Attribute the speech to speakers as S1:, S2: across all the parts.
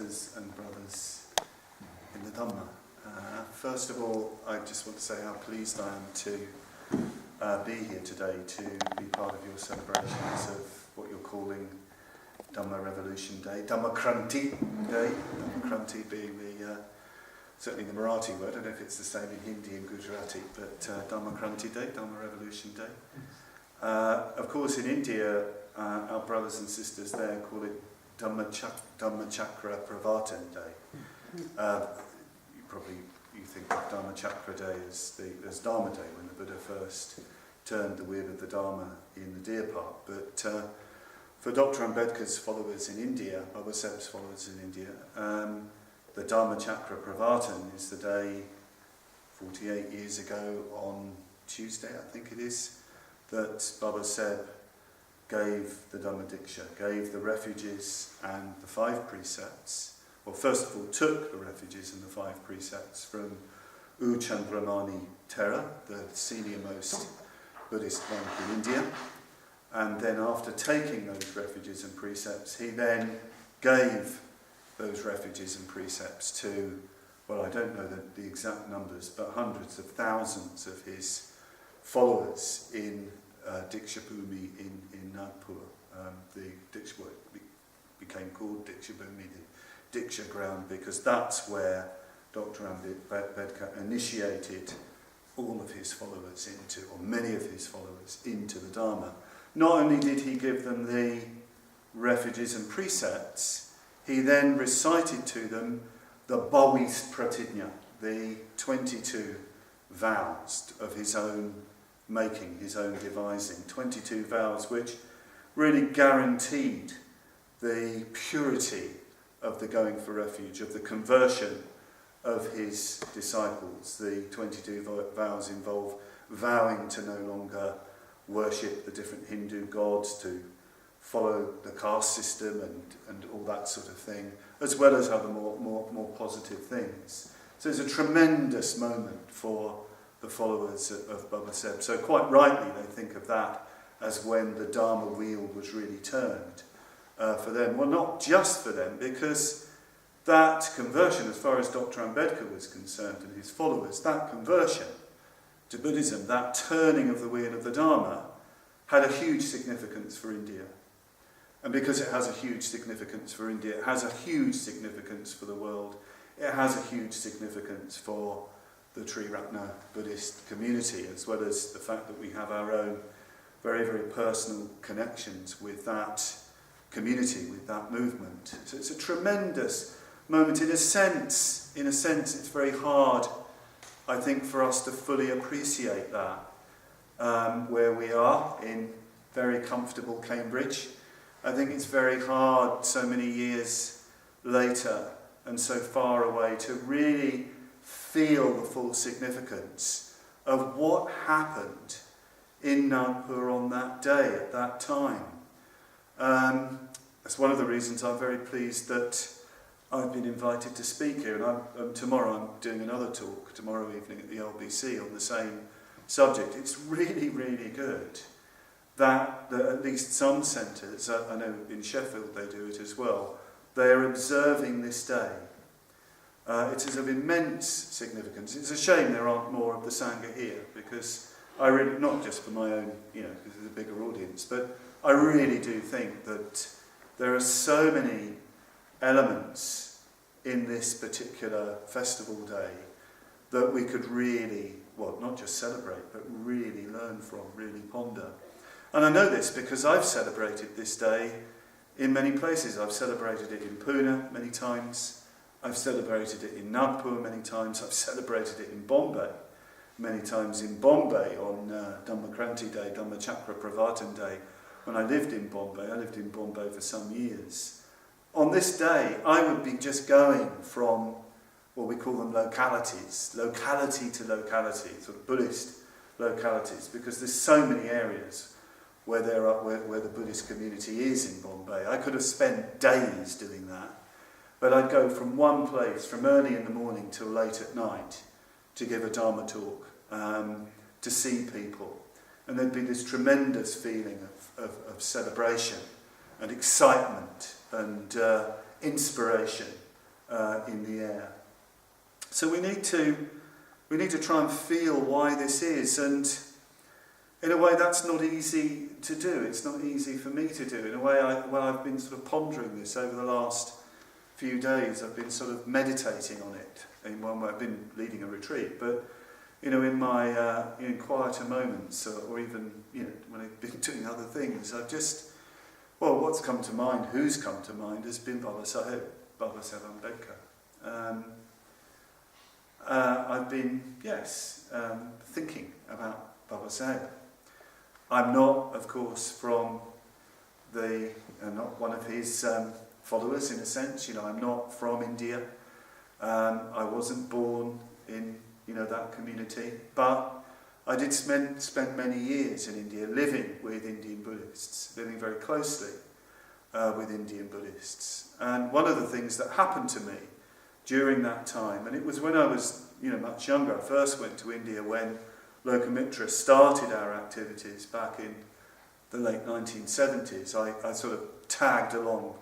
S1: sisters and brothers in the Dhamma. First of all, I just want to say how pleased I am to be here today to be part of your celebrations of what you're calling Dhamma Revolution Day, Dhamma Kranti Day, Dhamma Kranti being certainly the Marathi word. I don't know if it's the same in Hindi and Gujarati, but Dhamma Kranti Day, Dhamma Revolution Day. Of course, in India, our brothers and sisters there call it Dhamma Chakra Pravartan Day. You think of Dhamma Chakra Day as Dharma Day, when the Buddha first turned the wheel of the Dharma in the Deer Park. But for Dr. Ambedkar's followers in India, Babasaheb's followers in India, the Dhamma Chakra Pravartan is the day 48 years ago on Tuesday, I think it is, that Babasaheb gave the Dhamma Diksha, gave the refuges and the 5 precepts. Well, first of all, took the refuges and the 5 precepts from U Chandramani Thera, the senior most Buddhist monk in India. And then after taking those refuges and precepts, he then gave those refuges and precepts to, well, I don't know the exact numbers, but hundreds of thousands of his followers in Diksha Bhumi in Nagpur. The Diksha became called Diksha Bhumi, the Diksha ground, because that's where Dr. Ambedkar initiated all of his followers into, or many of his followers into the Dharma. Not only did he give them the refuges and precepts, he then recited to them the Bhavist Pratijna, the 22 vows of his own making, his own devising, 22 vows which really guaranteed the purity of the going for refuge, of the conversion of his disciples. The 22 vows involve vowing to no longer worship the different Hindu gods, to follow the caste system and all that sort of thing, as well as other more positive things. So it's a tremendous moment for the followers of Babasaheb. So quite rightly they think of that as when the Dharma wheel was really turned for them. Well, not just for them, because that conversion, as far as Dr. Ambedkar was concerned and his followers, that conversion to Buddhism, that turning of the wheel of the Dharma, had a huge significance for India. And because it has a huge significance for India, it has a huge significance for the world. It has a huge significance for the Triratna Buddhist community, as well as the fact that we have our own very, very personal connections with that community, with that movement. So it's a tremendous moment. In a sense, it's very hard, I think, for us to fully appreciate that. Where we are in very comfortable Cambridge. I think it's very hard so many years later and so far away to really feel the full significance of what happened in Nagpur on that day, at that time. That's one of the reasons I'm very pleased that I've been invited to speak here. And tomorrow I'm doing another talk, tomorrow evening at the LBC, on the same subject. It's really, really good that at least some centres, I know in Sheffield they do it as well, they're observing this day. It is of immense significance. It's a shame there aren't more of the Sangha here, because I really, not just for my own, because there's a bigger audience, but I really do think that there are so many elements in this particular festival day that we could really, well, not just celebrate, but really learn from, really ponder. And I know this because I've celebrated this day in many places. I've celebrated it in Pune many times. I've celebrated it in Nagpur many times. I've celebrated it in Bombay many times. In Bombay on Dhamma Kranti Day, Dhamma Chakra Pravartan Day, when I lived in Bombay for some years. On this day, I would be just going from what we call them localities, locality to locality, sort of Buddhist localities, because there's so many areas where the Buddhist community is in Bombay. I could have spent days doing that, but I'd go from one place, from early in the morning till late at night, to give a Dharma talk, to see people. And there'd be this tremendous feeling of celebration and excitement and inspiration in the air. So we need to try and feel why this is, and in a way that's not easy to do. It's not easy for me to do. In a way, I've been sort of pondering this over the last few days. I've been sort of meditating on it. In one way, I've been leading a retreat, but in my in quieter moments, or even when I've been doing other things, I've just what's come to mind, who's come to mind, has been Babasaheb Ambedkar. I've been thinking about Babasaheb. I'm not, of course, from not one of his followers in a sense. I'm not from India. I wasn't born in that community, but I did spend many years in India living with Indian Buddhists, living very closely with Indian Buddhists. And one of the things that happened to me during that time, and it was when I was much younger. I first went to India when Lokamitra started our activities back in the late 1970s. I sort of tagged along,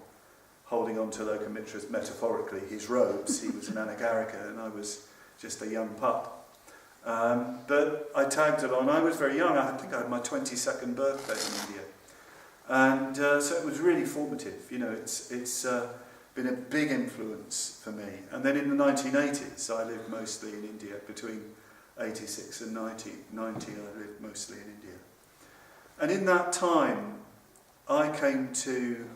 S1: holding on to Lokamitra's, metaphorically, his robes. He was an anagarika and I was just a young pup. But I tagged along. I was very young. I think I had my 22nd birthday in India. And so it was really formative. It's been a big influence for me. And then in the 1980s, I lived mostly in India. Between 86 and 90, I lived mostly in India. And in that time, I came to,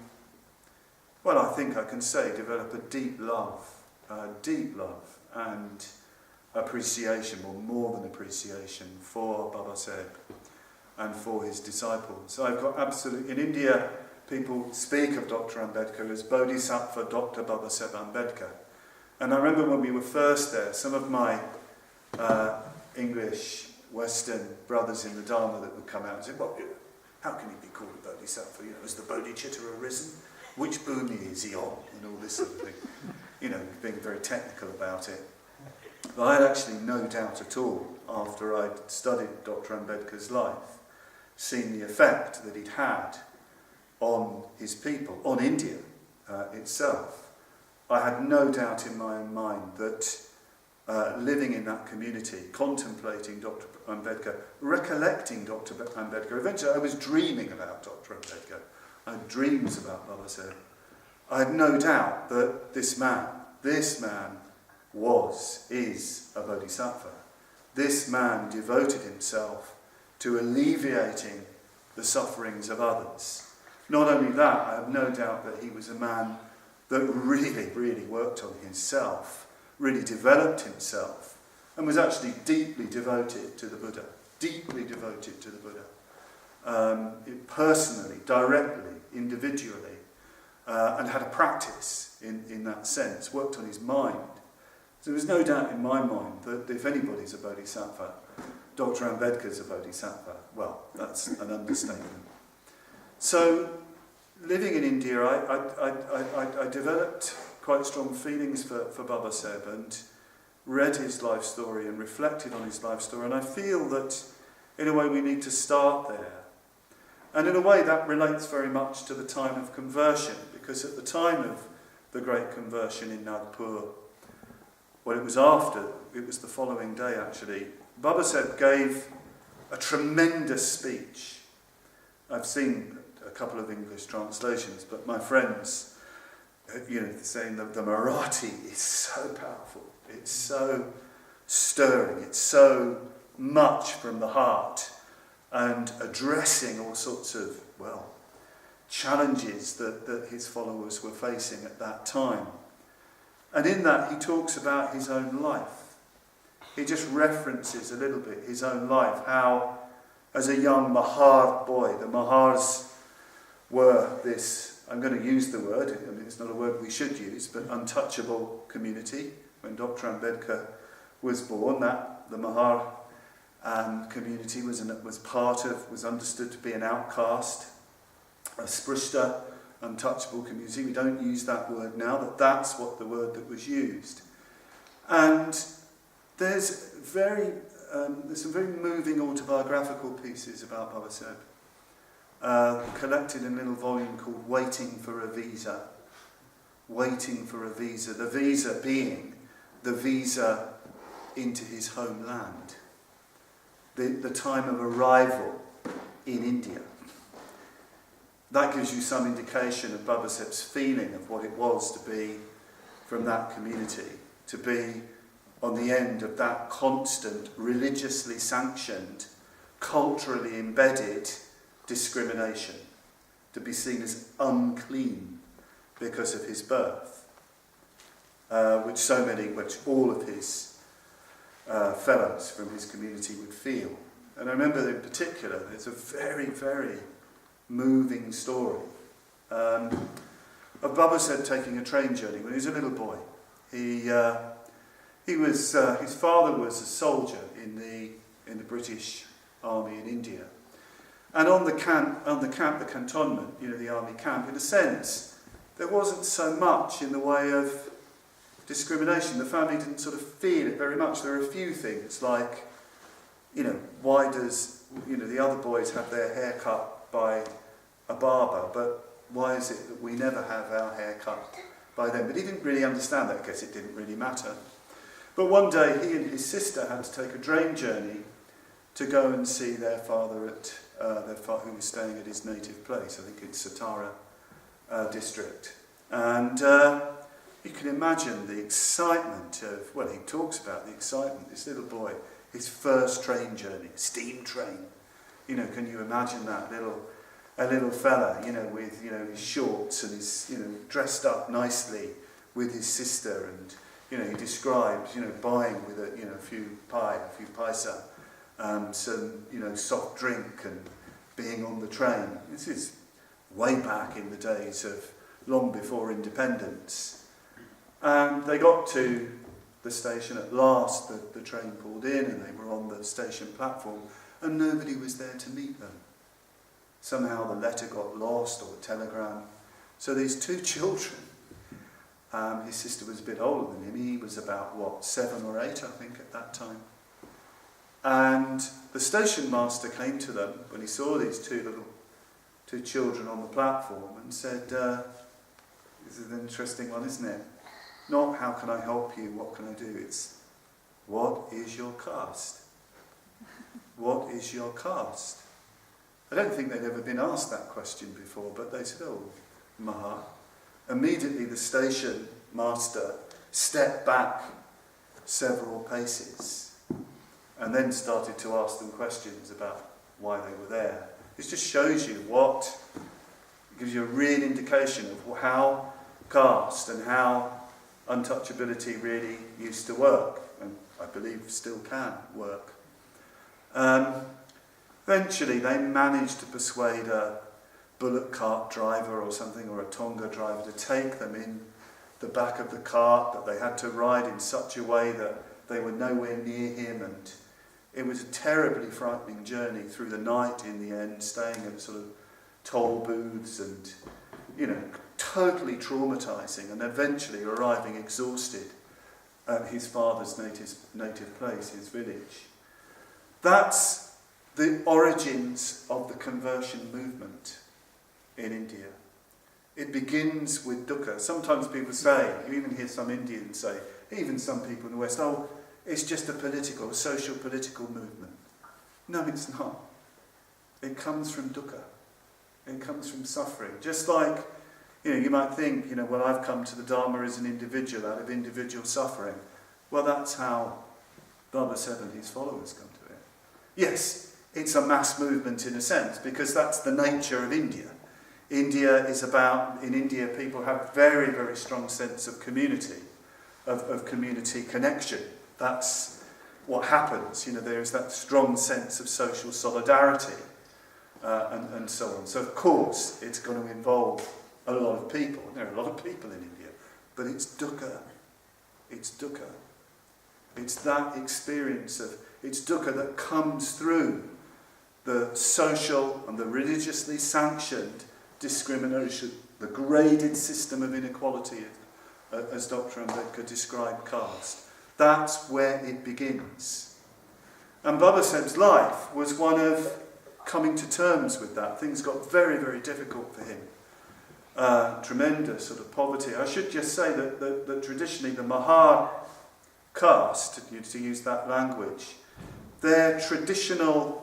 S1: I think I can say, develop a deep love and appreciation, or more than appreciation, for Babasaheb and for his disciples. So I've got in India, people speak of Dr. Ambedkar as Bodhisattva Dr. Babasaheb Ambedkar. And I remember when we were first there, some of my English Western brothers in the Dharma that would come out and say, how can he be called a Bodhisattva? Has the Bodhicitta arisen? Which bhumi is he on? And all this sort of thing. Being very technical about it. But I had actually no doubt at all, after I'd studied Dr. Ambedkar's life, seen the effect that he'd had on his people, on India itself. I had no doubt in my own mind that living in that community, contemplating Dr. Ambedkar, recollecting Dr. Ambedkar, eventually I was dreaming about Dr. Ambedkar. I had dreams about Babasaheb. I had no doubt that this man is a bodhisattva. This man devoted himself to alleviating the sufferings of others. Not only that, I have no doubt that he was a man that really, really worked on himself, really developed himself, and was actually deeply devoted to the Buddha. Personally, directly, individually, and had a practice in that sense, worked on his mind. So there was no doubt in my mind that if anybody's a bodhisattva, Dr. Ambedkar's a bodhisattva. Well, that's an understatement. So, living in India, I developed quite strong feelings for Babasaheb and read his life story and reflected on his life story. And I feel that, in a way, we need to start there. And in a way, that relates very much to the time of conversion, because at the time of the Great Conversion in Nagpur, it was the following day actually, Babasaheb gave a tremendous speech. I've seen a couple of English translations, but my friends, saying that the Marathi is so powerful, it's so stirring, it's so much from the heart, and addressing all sorts of, challenges that his followers were facing at that time. And in that, he talks about his own life. He just references a little bit his own life, how, as a young Mahar boy, the Mahars were this, I'm going to use the word, it's not a word we should use, but untouchable community. When Dr. Ambedkar was born, the Mahar community was understood to be an outcast, a sprishta, untouchable community. We don't use that word now, but that's what the word that was used. And there's some very moving autobiographical pieces about Babasaheb, collected in a little volume called Waiting for a Visa, waiting for a visa, the visa being the visa into his homeland, the time of arrival in India. That gives you some indication of Babasaheb's feeling of what it was to be from that community, to be on the end of that constant, religiously sanctioned, culturally embedded discrimination, to be seen as unclean because of his birth, which all of his fellows from his community would feel. And I remember in particular, there's a very, very moving story of Babasaheb taking a train journey when he was a little boy. He was his father was a soldier in the British Army in India, and on the cantonment, the army camp. In a sense, there wasn't so much in the way of discrimination. The family didn't sort of feel it very much. There are a few things like, why does the other boys have their hair cut by a barber, but why is it that we never have our hair cut by them? But he didn't really understand that. I guess it didn't really matter. But one day he and his sister had to take a train journey to go and see their father who was staying at his native place, I think in Satara district. And you can imagine the excitement of, he talks about the excitement, this little boy, his first train journey, steam train. Can you imagine that? A little fella, with, his shorts and his, dressed up nicely with his sister, and, he describes, buying with a few paisa, some, soft drink, and being on the train. This is way back in the days of long before independence. And they got to the station at last, the train pulled in, and they were on the station platform, and nobody was there to meet them. Somehow the letter got lost, or the telegram. So these two children, his sister was a bit older than him, he was about, 7 or 8, I think, at that time. And the station master came to them when he saw these two children on the platform and said, this is an interesting one, isn't it? Not how can I help you, what can I do? It's, what is your caste? What is your caste? I don't think they'd ever been asked that question before, but they said, oh, Maha. Immediately the station master stepped back several paces and then started to ask them questions about why they were there. This just shows you gives you a real indication of how caste and how untouchability really used to work, and I believe still can work. Eventually they managed to persuade a bullock cart driver or something, or a tonga driver, to take them in the back of the cart, that they had to ride in such a way that they were nowhere near him, and it was a terribly frightening journey through the night in the end, staying at sort of toll booths and, totally traumatising, and eventually arriving exhausted at his father's native place, his village. That's the origins of the conversion movement in India. It begins with dukkha. Sometimes people say, you even hear some Indians say, even some people in the West, oh, it's just a social political movement. No, it's not. It comes from dukkha. It comes from suffering. Just like, you might think, well, I've come to the Dharma as an individual, out of individual suffering. Well, that's how Babasaheb and his followers come to it. Yes, it's a mass movement in a sense, because that's the nature of India. In India, people have very, very strong sense of community, of community connection. That's what happens. There's that strong sense of social solidarity, and so on. So, of course, it's going to involve a lot of people. There are a lot of people in India, but it's dukkha. It's dukkha. It's that experience it's dukkha that comes through the social and the religiously sanctioned discrimination, the graded system of inequality, as Dr. Ambedkar described caste. That's where it begins. And Babasaheb's life was one of coming to terms with that. Things got very, very difficult for him. tremendous sort of poverty. I should just say that traditionally the Mahar caste, to use that language, their traditional,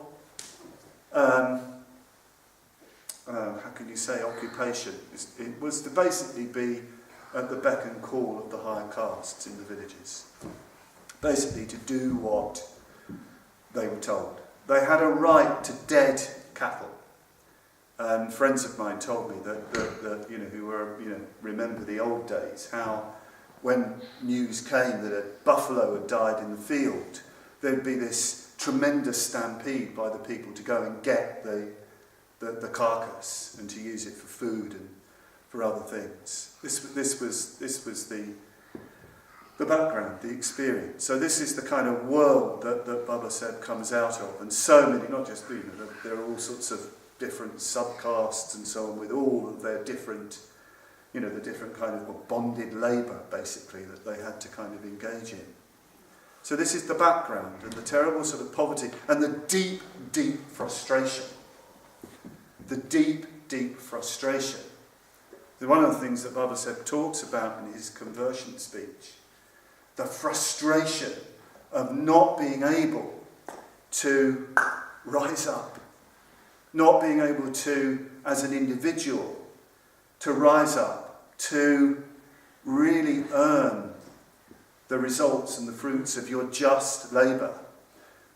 S1: how can you say, occupation, it was to basically be at the beck and call of the higher castes in the villages. Basically to do what they were told. They had a right to dead cattle. And friends of mine told me that who were, remember the old days, how when news came that a buffalo had died in the field, there'd be this tremendous stampede by the people to go and get the carcass and to use it for food and for other things. This was the background, the experience. So this is the kind of world that Babasaheb comes out of, and so many, not just there are all sorts of different subcastes and so on, with all of their different, the different kind of bonded labour, basically, that they had to kind of engage in. So this is the background, and the terrible sort of poverty, and the deep, deep frustration. The deep, deep frustration. One of the things that Babasaheb talks about in his conversion speech, the frustration of not being able to rise up, not being able to, as an individual, to rise up, to really earn the results and the fruits of your just labour,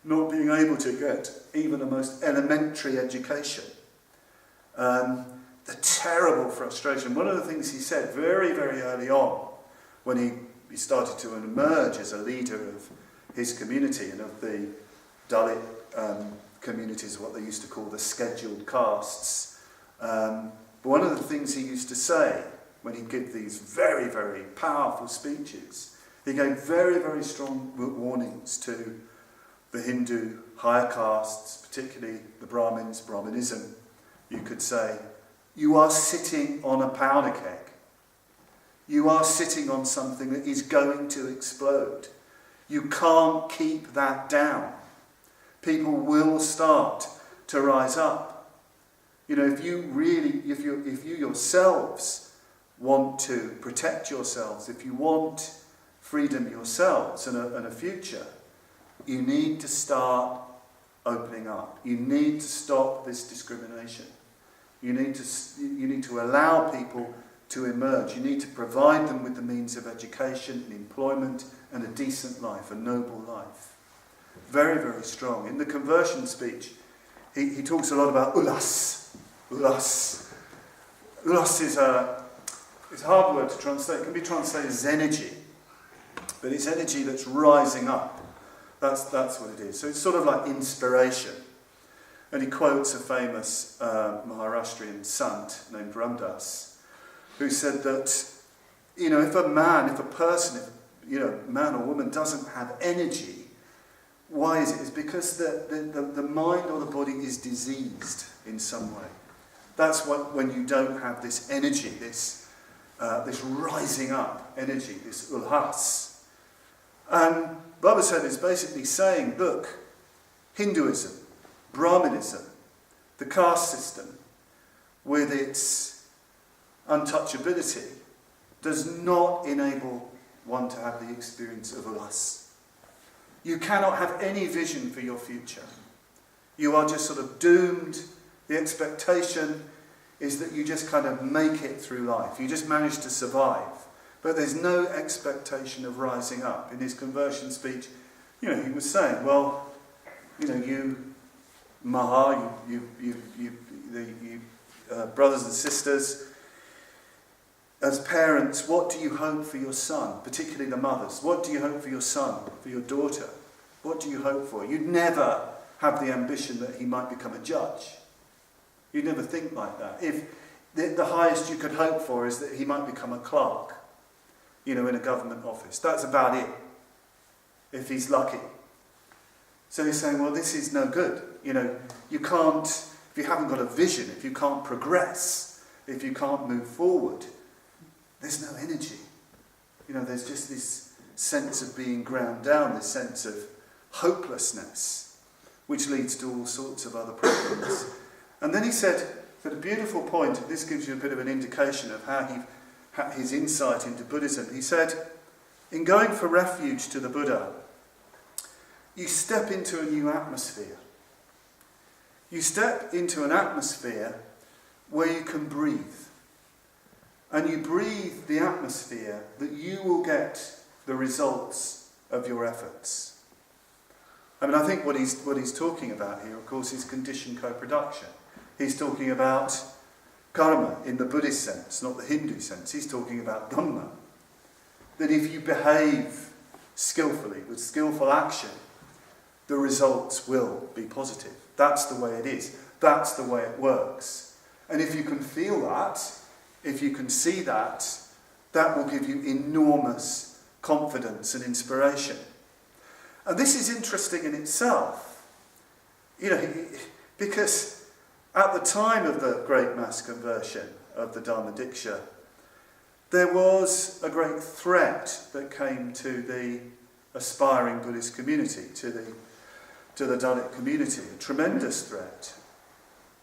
S1: not being able to get even the most elementary education. The terrible frustration. One of the things he said very, very early on, when he started to emerge as a leader of his community and of the Dalit communities, what they used to call the scheduled castes. But one of the things he used to say when he'd give these very, very powerful speeches, he gave very, very strong warnings to the Hindu higher castes, particularly the Brahmins, Brahmanism. You could say, you are sitting on a powder keg. You are sitting on something that is going to explode. You can't keep that down. People will start to rise up. If you yourselves want to protect yourselves, if you want freedom yourselves and a future, you need to start opening up. You need to stop this discrimination. You need to allow people to emerge. You need to provide them with the means of education and employment and a decent life, a noble life. Very, very strong. In the conversion speech, he talks a lot about ulas. Ulas. Ulas is it's a hard word to translate. It can be translated as energy. But it's energy that's rising up. That's what it is. So it's sort of like inspiration. And he quotes a famous Maharashtrian sant named Ramdas, who said that, if a person, man or woman doesn't have energy, why is it? It's because the mind or the body is diseased in some way. That's when you don't have this energy, this rising up energy, this ulhas. And Babasaheb is basically saying, look, Hinduism, Brahmanism, the caste system, with its untouchability, does not enable one to have the experience of ulhas. You cannot have any vision for your future. You are just sort of doomed. The expectation is that you just kind of make it through life. You just manage to survive. But there's no expectation of rising up. In his conversion speech, he was saying, well, you Maha, you brothers and sisters, as parents, what do you hope for your son, particularly the mothers? What do you hope for your son, for your daughter? What do you hope for? You'd never have the ambition that he might become a judge. You'd never think like that. If the highest you could hope for is that he might become a clerk, in a government office. That's about it, if he's lucky. So he's saying, well, this is no good. You can't, if you haven't got a vision, if you can't progress, if you can't move forward, there's no energy. There's just this sense of being ground down, this sense of hopelessness, which leads to all sorts of other problems. And then he said, at a beautiful point, and this gives you a bit of an indication of how his insight into Buddhism. He said, in going for refuge to the Buddha, you step into a new atmosphere. You step into an atmosphere where you can breathe. And you breathe the atmosphere that you will get the results of your efforts. I mean, I think what he's talking about here, of course, is conditioned co-production. He's talking about karma in the Buddhist sense, not the Hindu sense. He's talking about Dhamma. That if you behave skillfully, with skillful action, the results will be positive. That's the way it is. That's the way it works. And if you can feel that, if you can see that, that will give you enormous confidence and inspiration. And this is interesting in itself, because at the time of the great mass conversion of the Dhamma Diksha, there was a great threat that came to the aspiring Buddhist community, to the Dalit community, a tremendous threat.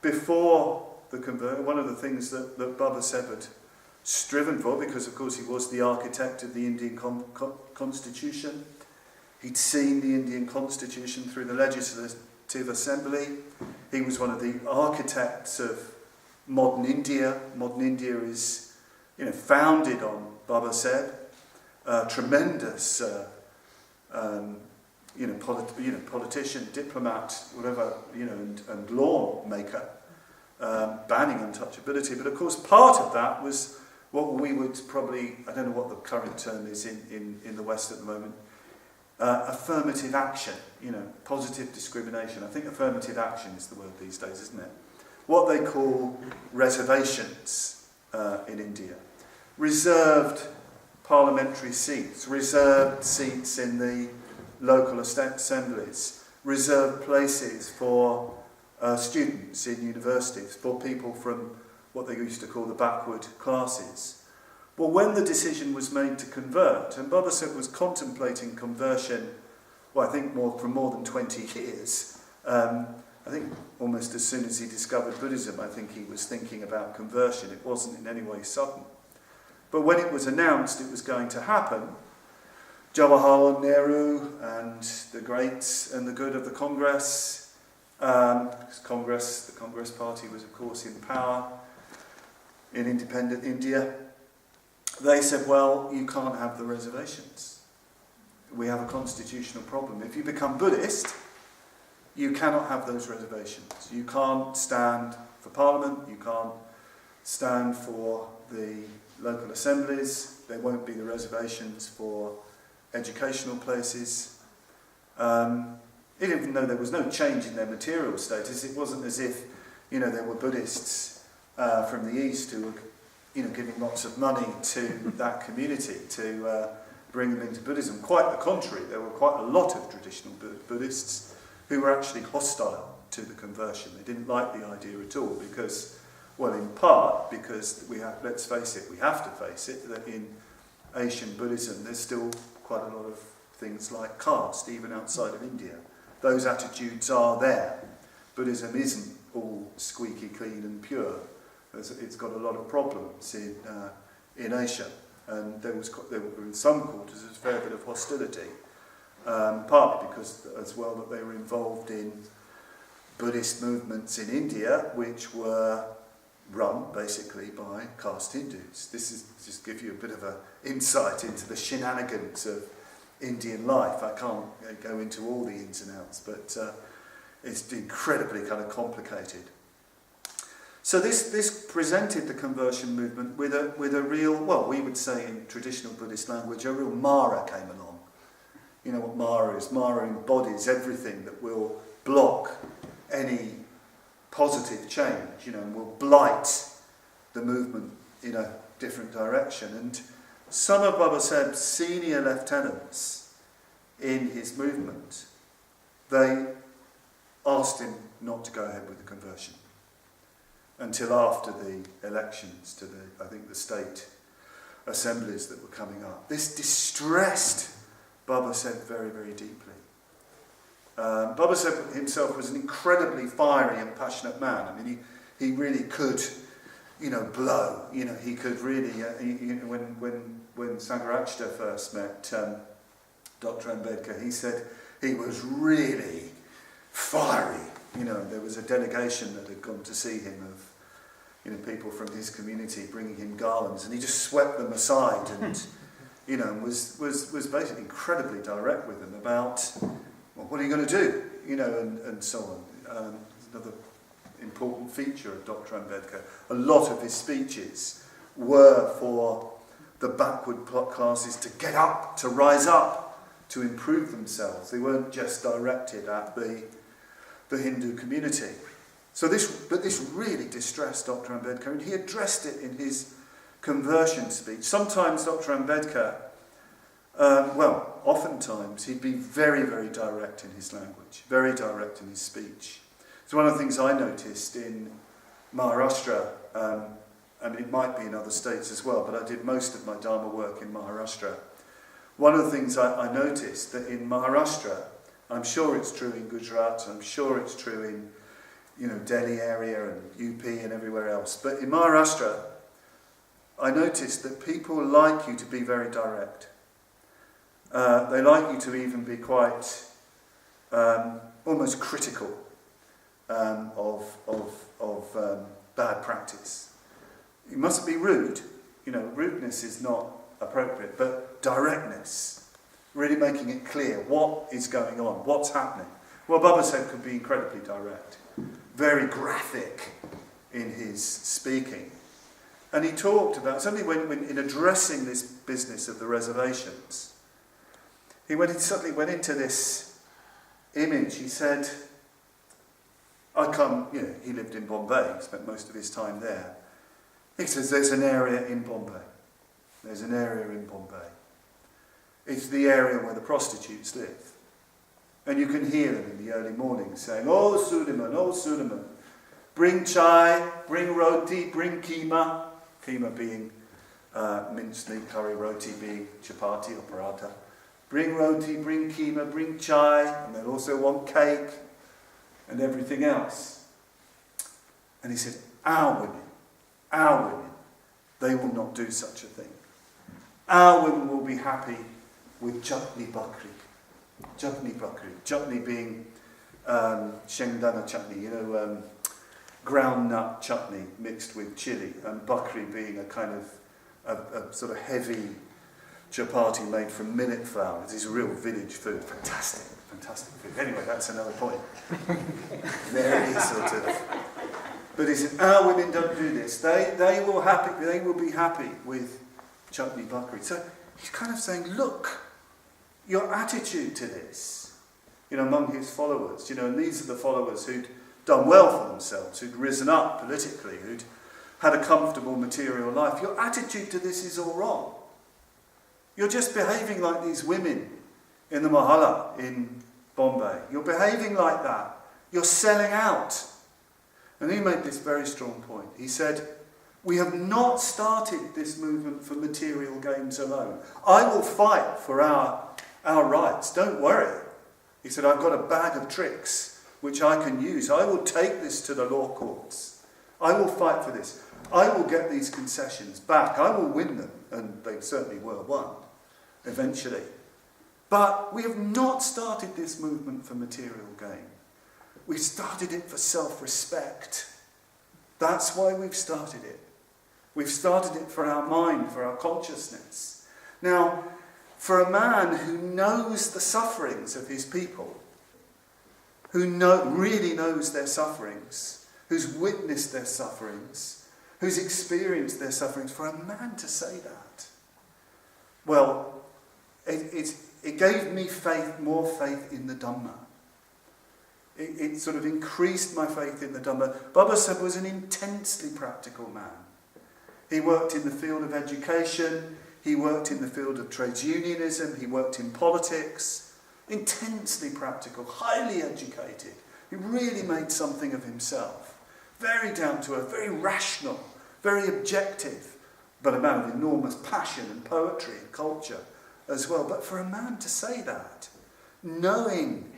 S1: Before the conversion, one of the things that Babasaheb had striven for, because of course he was the architect of the Indian Constitution, he'd seen the Indian Constitution through the Legislative Assembly, he was one of the architects of modern India. Modern India is, founded on Babasaheb, tremendous, politician, diplomat, whatever, and lawmaker, banning untouchability. But of course, part of that was what we would probably, I don't know what the current term is in the West at the moment, affirmative action, positive discrimination. I think affirmative action is the word these days, isn't it? What they call reservations in India. Reserved parliamentary seats, reserved seats in the local assemblies, reserved places for students in universities, for people from what they used to call the backward classes. Well, when the decision was made to convert, and Babasaheb was contemplating conversion, I think for more than 20 years, I think almost as soon as he discovered Buddhism, I think he was thinking about conversion. It wasn't in any way sudden. But when it was announced it was going to happen, Jawaharlal Nehru and the greats and the good of the Congress, the Congress Party was of course in power in independent India, they said, well, you can't have the reservations. We have a constitutional problem. If you become Buddhist, you cannot have those reservations. You can't stand for Parliament, you can't stand for the local assemblies, there won't be the reservations for educational places. Even though there was no change in their material status, it wasn't as if, there were Buddhists from the East who were giving lots of money to that community to bring them into Buddhism. Quite the contrary, there were quite a lot of traditional Buddhists who were actually hostile to the conversion. They didn't like the idea at all because, in part because let's face it, we have to face it, that in Asian Buddhism there's still quite a lot of things like caste, even outside of India. Those attitudes are there. Buddhism isn't all squeaky clean and pure. It's got a lot of problems in Asia, and there were in some quarters a fair bit of hostility, partly because as well that they were involved in Buddhist movements in India, which were run basically by caste Hindus. This is just give you a bit of an insight into the shenanigans of Indian life. I can't go into all the ins and outs, but it's incredibly kind of complicated. So this presented the conversion movement with a real, we would say in traditional Buddhist language, a real Mara came along. You know what Mara is? Mara embodies everything that will block any positive change, and will blight the movement in a different direction. And some of Babasaheb's senior lieutenants in his movement, they asked him not to go ahead with the conversion until after the elections to the state assemblies that were coming up. This distressed Babasaheb very, very deeply. Babasaheb himself was an incredibly fiery and passionate man. I mean, he really could, blow. He could really. When Sangharakshita first met Dr. Ambedkar, he said he was really fiery. There was a delegation that had gone to see him of, people from his community bringing him garlands, and he just swept them aside and, was basically incredibly direct with them about, well, what are you going to do, and so on. Another important feature of Dr. Ambedkar. A lot of his speeches were for the backward classes to get up, to rise up, to improve themselves. They weren't just directed at the Hindu community. But this really distressed Dr. Ambedkar, and he addressed it in his conversion speech. Sometimes Dr. Ambedkar, oftentimes he'd be very, very direct in his language, very direct in his speech. It's one of the things I noticed in Maharashtra, and it might be in other states as well, but I did most of my Dharma work in Maharashtra. One of the things I noticed that in Maharashtra, I'm sure it's true in Gujarat, I'm sure it's true in Delhi area and UP and everywhere else, but in Maharashtra, I noticed that people like you to be very direct. They like you to even be quite almost critical of bad practice. You mustn't be rude. Rudeness is not appropriate, but directness, really making it clear what is going on, what's happening. Well, Babasaheb could be incredibly direct, very graphic in his speaking. And he talked about, certainly when in addressing this business of the reservations, he suddenly went into this image. He said, he lived in Bombay, spent most of his time there. He says, there's an area in Bombay. There's an area in Bombay. It's the area where the prostitutes live. And you can hear them in the early morning saying, oh Suleiman, bring chai, bring roti, bring keema. Keema being minced meat curry, roti being chapati or paratha. Bring roti, bring keema, bring chai, and they'll also want cake and everything else. And he said, our women, they will not do such a thing. Our women will be happy with chutney bakri. Chutney being shengdana chutney, ground nut chutney mixed with chili, and bakri being a kind of a sort of heavy chapati made from millet flour. It is a real village food. Fantastic food. Anyway, that's another point. Very sort of. But he said, our women don't do this. They will be happy with chutney bakri. So he's kind of saying, look, your attitude to this, among his followers, and these are the followers who'd done well for themselves, who'd risen up politically, who'd had a comfortable material life. Your attitude to this is all wrong. You're just behaving like these women in the Mahalla in Bombay. You're behaving like that. You're selling out. And he made this very strong point. He said, we have not started this movement for material gains alone. I will fight for our rights. Don't worry. He said, I've got a bag of tricks which I can use. I will take this to the law courts. I will fight for this. I will get these concessions back. I will win them. And they certainly were won, eventually. But we have not started this movement for material gain. We've started it for self-respect. That's why we've started it. We've started it for our mind, for our consciousness. Now, for a man who knows the sufferings of his people, who really knows their sufferings, who's witnessed their sufferings, who's experienced their sufferings, for a man to say that, well, it gave me more faith in the Dhamma. It sort of increased my faith in the Dhamma. Babasaheb was an intensely practical man. He worked in the field of education, he worked in the field of trades unionism, he worked in politics. Intensely practical, highly educated. He really made something of himself. Very down to earth, very rational, very objective, but a man of enormous passion and poetry and culture as well. But for a man to say that, knowing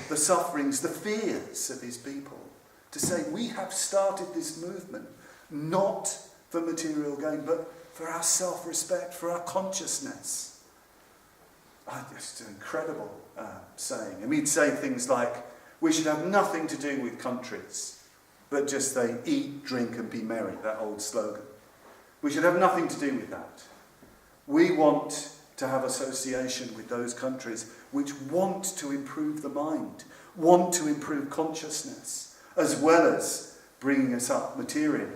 S1: the sufferings, the fears of his people, to say we have started this movement not for material gain, but for our self-respect, for our consciousness. It's an incredible saying. And he'd say things like, we should have nothing to do with countries, but just they eat, drink and be merry, that old slogan. We should have nothing to do with that. We want to have association with those countries which want to improve the mind, want to improve consciousness, as well as bringing us up materially.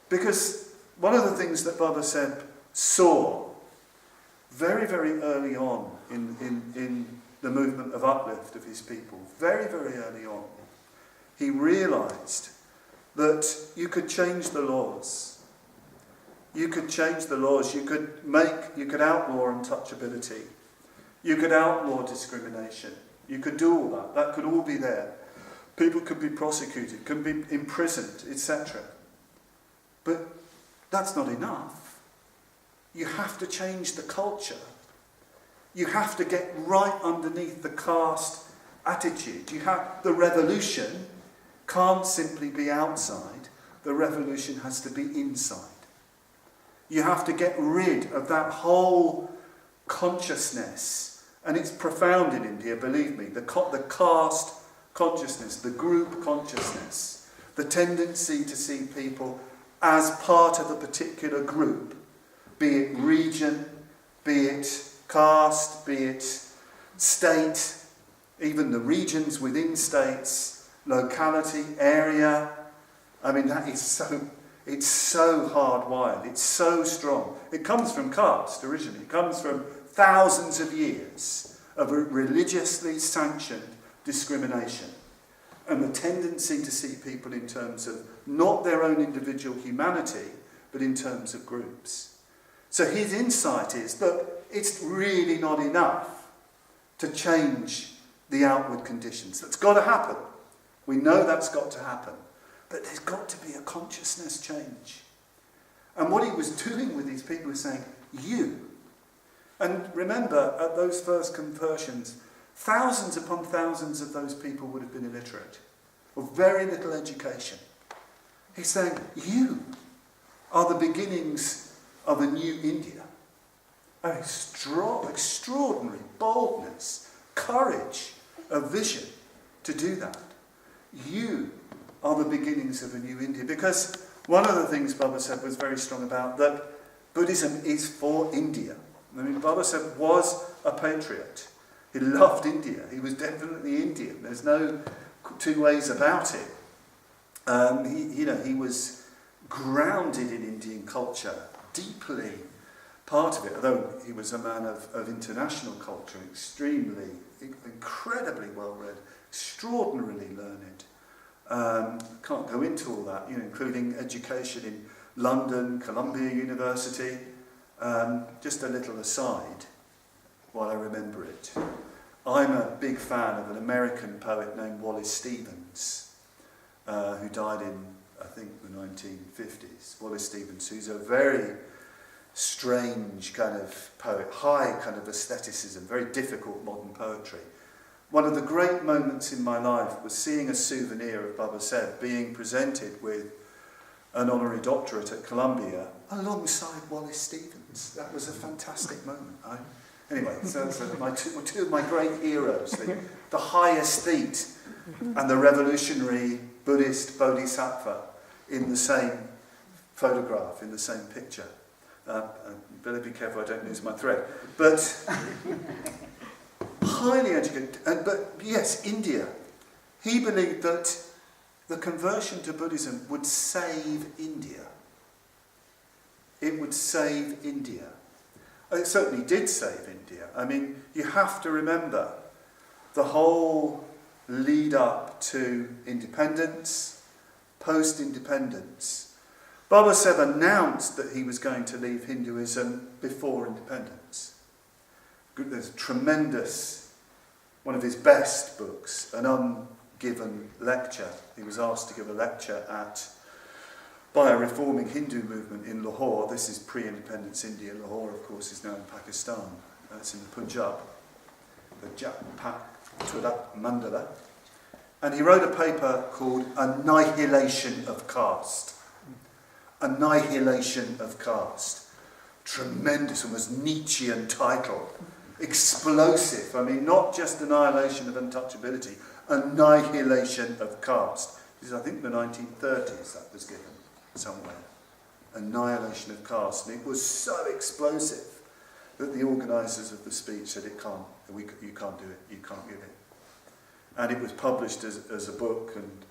S1: Because one of the things that Babasaheb saw very, very early on in the movement of uplift of his people, very, very early on, he realised that you could change the laws. You could change the laws. You could outlaw untouchability. You could outlaw discrimination. You could do all that. That could all be there. People could be prosecuted, could be imprisoned, etc. But that's not enough. You have to change the culture. You have to get right underneath the caste attitude. The revolution can't simply be outside. The revolution has to be inside. You have to get rid of that whole consciousness. And it's profound in India, believe me. The caste consciousness, the group consciousness, the tendency to see people as part of a particular group, be it region, be it caste, be it state, even the regions within states, locality, area. I mean, that is it's so hardwired, it's so strong. It comes from caste originally. It comes from thousands of years of religiously sanctioned discrimination and the tendency to see people in terms of not their own individual humanity, but in terms of groups. So his insight is that it's really not enough to change the outward conditions. That's got to happen. We know that's got to happen. But there's got to be a consciousness change. And what he was doing with these people was saying, you. And remember, at those first conversions, thousands upon thousands of those people would have been illiterate, or very little education. He's saying, you are the beginnings of a new India. An extraordinary boldness, courage, a vision to do that. You are the beginnings of a new India. Because one of the things Babasaheb was very strong about, that Buddhism is for India. I mean, Babasaheb was a patriot. He loved India. He was definitely Indian. There's no two ways about it. He was grounded in Indian culture, deeply part of it, although he was a man of international culture, incredibly well-read, extraordinarily learned. Can't go into all that, including education in London, Columbia University. Just a little aside, while I remember it. I'm a big fan of an American poet named Wallace Stevens, who died in, I think, the 1950s. Wallace Stevens, who's a very strange kind of poet, high kind of aestheticism, very difficult modern poetry. One of the great moments in my life was seeing a souvenir of Babasaheb being presented with an honorary doctorate at Columbia alongside Wallace Stevens. That was a fantastic moment. Anyway, so two of my great heroes, the high aesthete and the revolutionary Buddhist bodhisattva in the same photograph, in the same picture. Better be careful I don't lose my thread. But highly educated, but yes, India. He believed that the conversion to Buddhism would save India. It would save India. It certainly did save India. I mean, you have to remember the whole lead up to independence, post-independence. Babasaheb announced that he was going to leave Hinduism before independence. There's tremendous, one of his best books, an ungiven lecture. He was asked to give a lecture by a reforming Hindu movement in Lahore. This is pre-independence India. Lahore, of course, is now in Pakistan. It's in the Punjab, the Tudak Mandala. And he wrote a paper called Annihilation of Caste. Annihilation of Caste. Tremendous, almost Nietzschean title. Explosive. I mean, not just annihilation of untouchability, annihilation of caste. This is, I think, the 1930s that was given somewhere. Annihilation of caste. And it was so explosive that the organisers of the speech said, you can't do it, you can't give it. And it was published as a book, and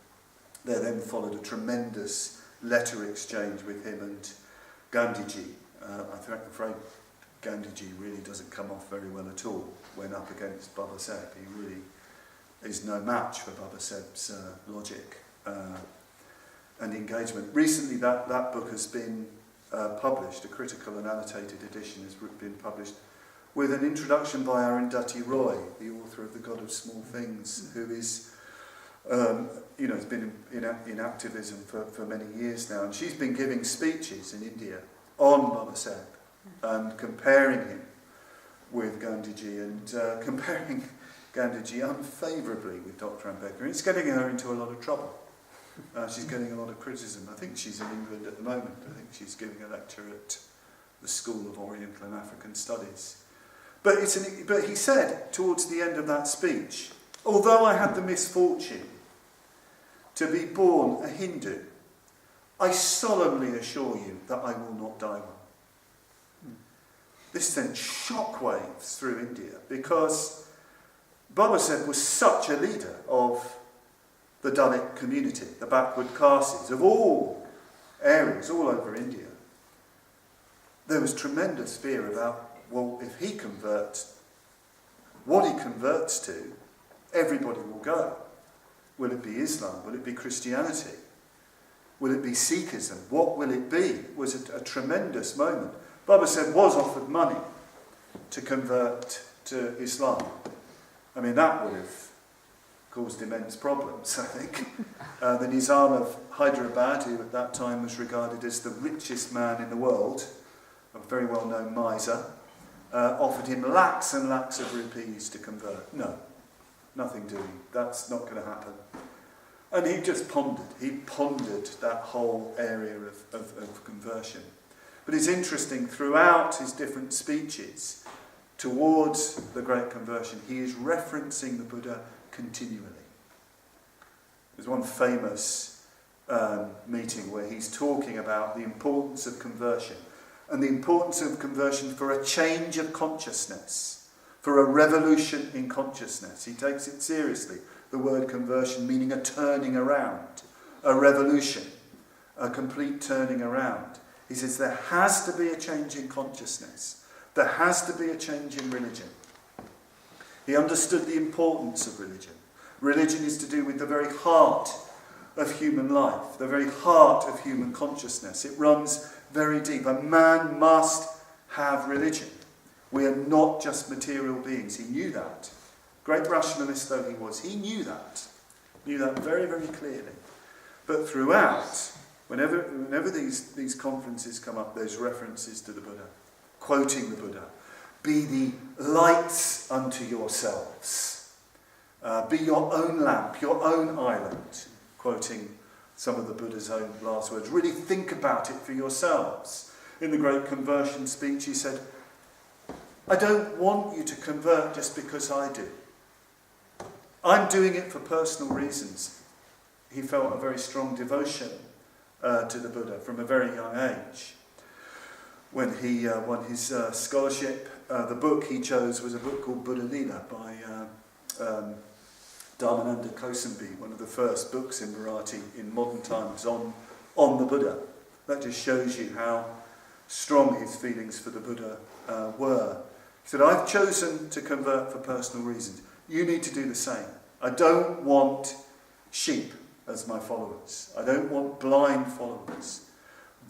S1: there then followed a tremendous letter exchange with him and Gandhiji. I'm afraid Gandhiji really doesn't come off very well at all when up against Babasaheb. He really is no match for Babasaheb's logic and engagement. Recently that book has been published, a critical and annotated edition has been published, with an introduction by Arundhati Roy, the author of The God of Small Things, who is, has been in activism for many years now, and she's been giving speeches in India on Babasaheb and comparing him with Gandhiji and comparing Gandhiji unfavourably with Dr. Ambedkar. It's getting her into a lot of trouble. She's getting a lot of criticism. I think she's in England at the moment. I think she's giving a lecture at the School of Oriental and African Studies. But he said towards the end of that speech, although I had the misfortune to be born a Hindu, I solemnly assure you that I will not die one. This sent shockwaves through India because Babasaheb was such a leader of the Dalit community, the backward castes of all areas, all over India. There was tremendous fear about, well, if he converts, what he converts to, everybody will go. Will it be Islam? Will it be Christianity? Will it be Sikhism? What will it be? It was a tremendous moment. Babasaheb was offered money to convert to Islam. I mean, that would have caused immense problems, I think. The Nizam of Hyderabad, who at that time was regarded as the richest man in the world, a very well-known miser, offered him lakhs and lakhs of rupees to convert. No, nothing doing. That's not going to happen. And he just pondered. He pondered that whole area of conversion. But it's interesting, throughout his different speeches towards the Great Conversion, he is referencing the Buddha continually. There's one famous meeting where he's talking about the importance of conversion, and the importance of conversion for a change of consciousness, for a revolution in consciousness. He takes it seriously, the word conversion meaning a turning around, a revolution, a complete turning around. He says there has to be a change in consciousness. There has to be a change in religion. He understood the importance of religion. Religion is to do with the very heart of human life, the very heart of human consciousness. It runs very deep. A man must have religion. We are not just material beings. He knew that. Great rationalist though he was, he knew that. Knew that very, very clearly. But throughout, whenever these conferences come up, there's references to the Buddha, quoting the Buddha. Be the lights unto yourselves. Be your own lamp, your own island, quoting some of the Buddha's own last words. Really think about it for yourselves. In the Great Conversion speech, he said, I don't want you to convert just because I do. I'm doing it for personal reasons. He felt a very strong devotion to the Buddha from a very young age. When he won his scholarship, the book he chose was a book called Buddha Lila by Dhamma Revolution, one of the first books in Marathi in modern times on the Buddha. That just shows you how strong his feelings for the Buddha were. He said, I've chosen to convert for personal reasons. You need to do the same. I don't want sheep as my followers. I don't want blind followers.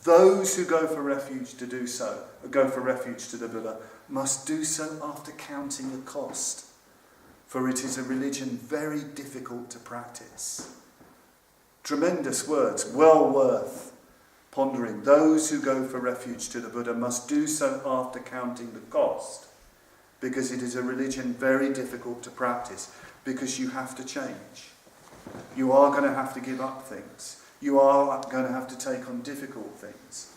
S1: Those who go for refuge to do so, go for refuge to the Buddha, must do so after counting the cost. For it is a religion very difficult to practice. Tremendous words, well worth pondering. Those who go for refuge to the Buddha must do so after counting the cost. Because it is a religion very difficult to practice. Because you have to change. You are going to have to give up things. You are going to have to take on difficult things.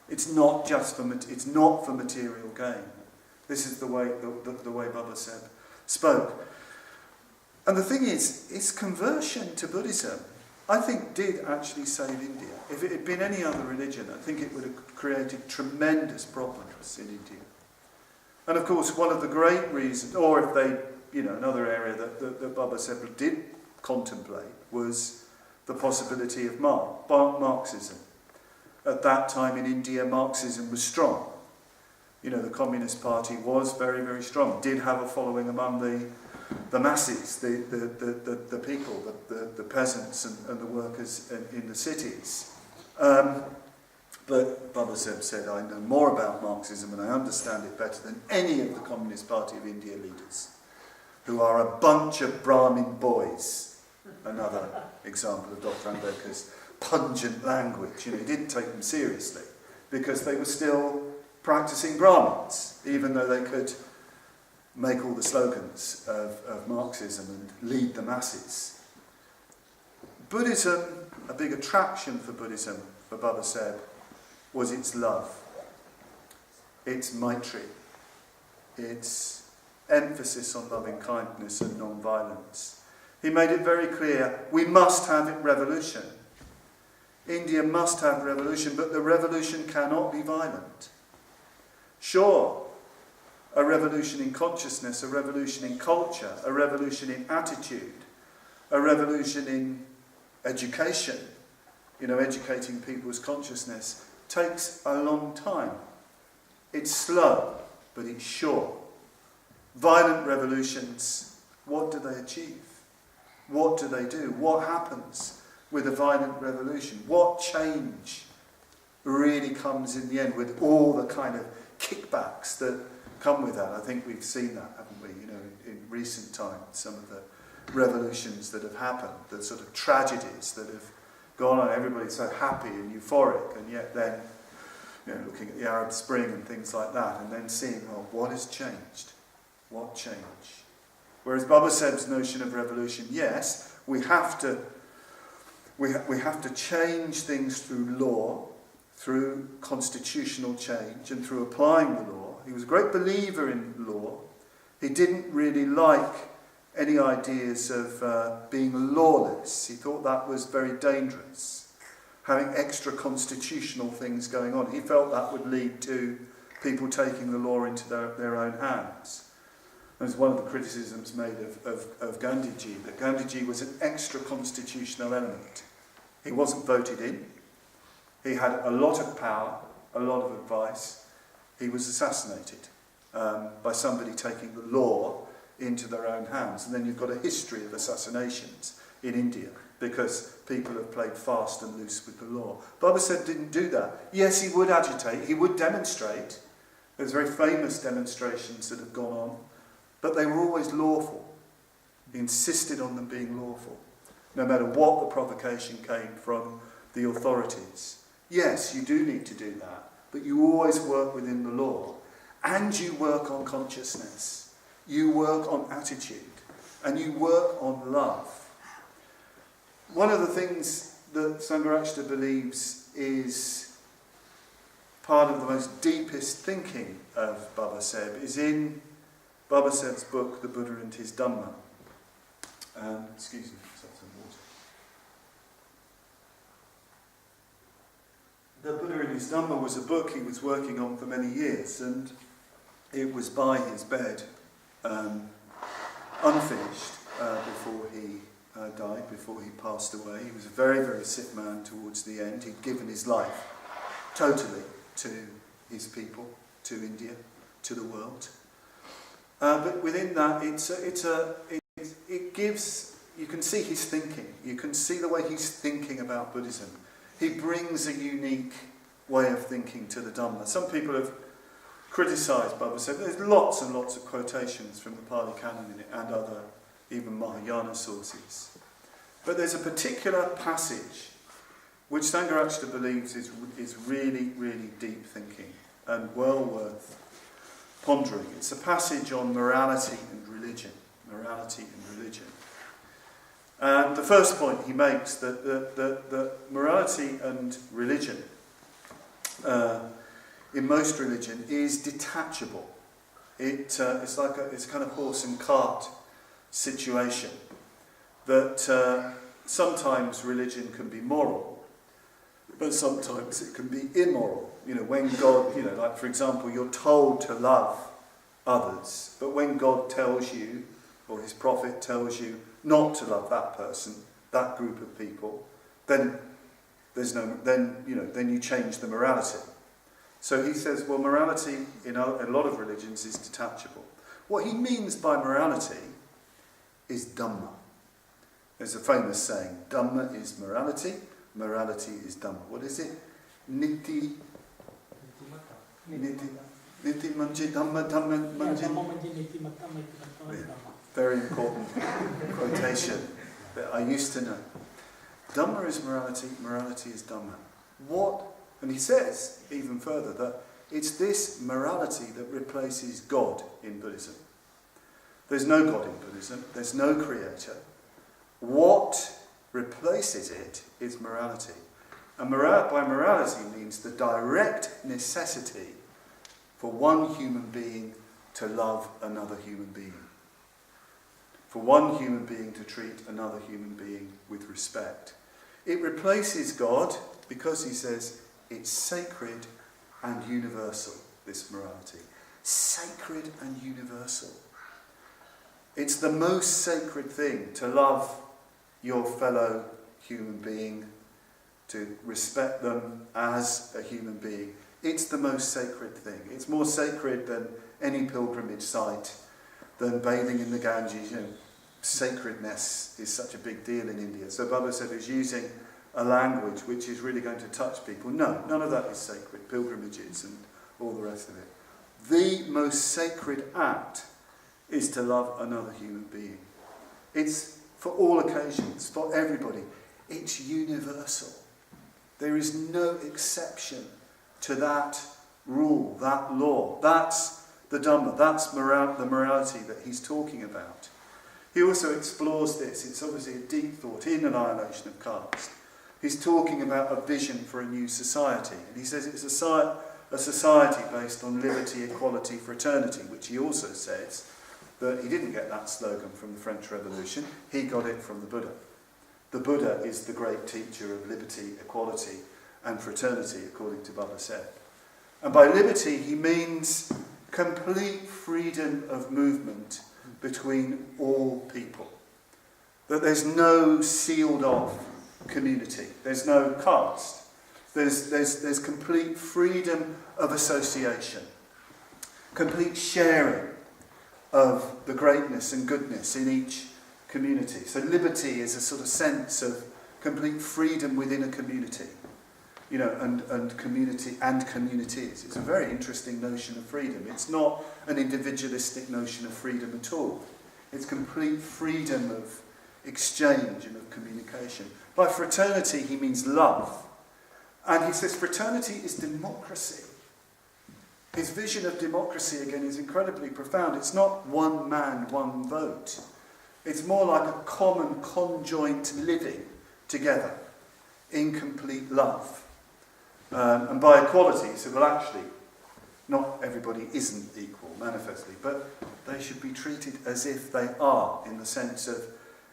S1: It's not just for material gain. This is the way Babasaheb spoke. And the thing is, his conversion to Buddhism, I think, did actually save India. If it had been any other religion, I think it would have created tremendous problems in India. And of course, one of the great reasons, or if they, another area that Babasaheb did contemplate was the possibility of Marxism. At that time in India, Marxism was strong. The Communist Party was very, very strong, did have a following among the masses, the people, the peasants and the workers in the cities. But Babasaheb said, I know more about Marxism and I understand it better than any of the Communist Party of India leaders, who are a bunch of Brahmin boys. Another example of Dr. Ambedkar's pungent language. He didn't take them seriously because they were still practicing Brahmins, even though they could make all the slogans of Marxism and lead the masses. Buddhism, a big attraction for Buddhism, for Babasaheb, was its love, its maitri, its emphasis on loving kindness and non-violence. He made it very clear, we must have revolution. India must have revolution, but the revolution cannot be violent. Sure, a revolution in consciousness, a revolution in culture, a revolution in attitude, a revolution in education, educating people's consciousness, takes a long time. It's slow, but it's sure. Violent revolutions, what do they achieve? What do they do? What happens with a violent revolution? What change really comes in the end with all the kind of kickbacks that come with that? I think we've seen that, haven't we? In recent times, some of the revolutions that have happened, the sort of tragedies that have gone on. Everybody's so happy and euphoric, and yet then, looking at the Arab Spring and things like that, and then seeing, what has changed? What changed? Whereas Babasaheb's notion of revolution, yes, we have to change things through law, through constitutional change, and through applying the law. He was a great believer in law. He didn't really like any ideas of being lawless. He thought that was very dangerous, having extra constitutional things going on. He felt that would lead to people taking the law into their own hands. There's one of the criticisms made of Gandhiji, that Gandhiji was an extra constitutional element. He wasn't voted in. He had a lot of power, a lot of advice. He was assassinated by somebody taking the law into their own hands. And then you've got a history of assassinations in India because people have played fast and loose with the law. Babasaheb didn't do that. Yes, he would agitate, he would demonstrate. There's very famous demonstrations that have gone on, but they were always lawful. He insisted on them being lawful, no matter what the provocation came from the authorities. Yes, you do need to do that, but you always work within the law, and you work on consciousness, you work on attitude, and you work on love. One of the things that Sangharakshita believes is part of the most deepest thinking of Babasaheb is in Babasaheb's book, The Buddha and His Dhamma. Excuse me, let's have some water. The Buddha and His Dhamma was a book he was working on for many years, and it was by his bed, unfinished, before he died, before he passed away. He was a very, very sick man towards the end. He'd given his life totally to his people, to India, to the world. But within that, it gives, you can see his thinking. You can see the way he's thinking about Buddhism. He brings a unique way of thinking to the Dhamma. Some people have criticised Babasaheb. There's lots and lots of quotations from the Pali Canon in it and other, even Mahayana sources. But there's a particular passage which Sangharakshita believes is really, really deep thinking and well worth pondering. It's a passage on morality and religion. Morality and religion. And the first point he makes that morality and religion, in most religion, is detachable. It's kind of horse and cart situation. That sometimes religion can be moral, but sometimes it can be immoral. When God, like for example, you're told to love others, but when God tells you, or his prophet tells you, not to love that person, that group of people, then you change the morality. So he says, well, morality in a lot of religions is detachable. What he means by morality is Dhamma. There's a famous saying, Dhamma is morality, morality is Dhamma. What is it? Niti manji Dhamma, Dhamma manji. Very important quotation that I used to know. Dhamma is morality, morality is Dhamma. And he says, even further, that it's this morality that replaces God in Buddhism. There's no God in Buddhism, there's no creator. What replaces it is morality. And by morality means the direct necessity for one human being to love another human being. For one human being to treat another human being with respect. It replaces God because he says it's sacred and universal, this morality. Sacred and universal. It's the most sacred thing to love your fellow human being, to respect them as a human being. It's the most sacred thing. It's more sacred than any pilgrimage site, than bathing in the Ganges. Sacredness is such a big deal in India. So Babasaheb is using a language which is really going to touch people. No, none of that is sacred. Pilgrimages and all the rest of it. The most sacred act is to love another human being. It's for all occasions, for everybody. It's universal. There is no exception to that rule, that law. That's the Dhamma. That's the morality that he's talking about. He also explores this. It's obviously a deep thought in Annihilation of Caste. He's talking about a vision for a new society. And he says it's a society based on liberty, equality, fraternity, which he also says that he didn't get that slogan from the French Revolution. He got it from the Buddha. The Buddha is the great teacher of liberty, equality, and fraternity, according to Babasaheb. And by liberty, he means complete freedom of movement between all people. That there's no sealed off community. There's no caste. There's complete freedom of association. Complete sharing of the greatness and goodness in each community. So liberty is a sort of sense of complete freedom within a community. And community and communities. It's a very interesting notion of freedom. It's not an individualistic notion of freedom at all. It's complete freedom of exchange and of communication. By fraternity, he means love. And he says fraternity is democracy. His vision of democracy, again, is incredibly profound. It's not one man, one vote. It's more like a common, conjoint living together in complete love. And by equality, so well actually, not everybody isn't equal, manifestly, but they should be treated as if they are, in the sense of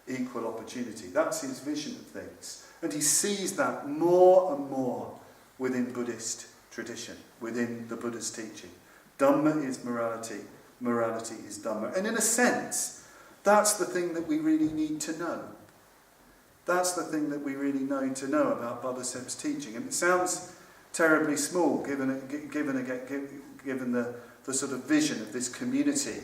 S1: equal opportunity. That's his vision of things. And he sees that more and more within Buddhist tradition, within the Buddha's teaching. Dhamma is morality, morality is Dhamma. And in a sense, that's the thing that we really need to know. That's the thing that we really need to know about Babasaheb's teaching. And it sounds terribly small, given the sort of vision of this community,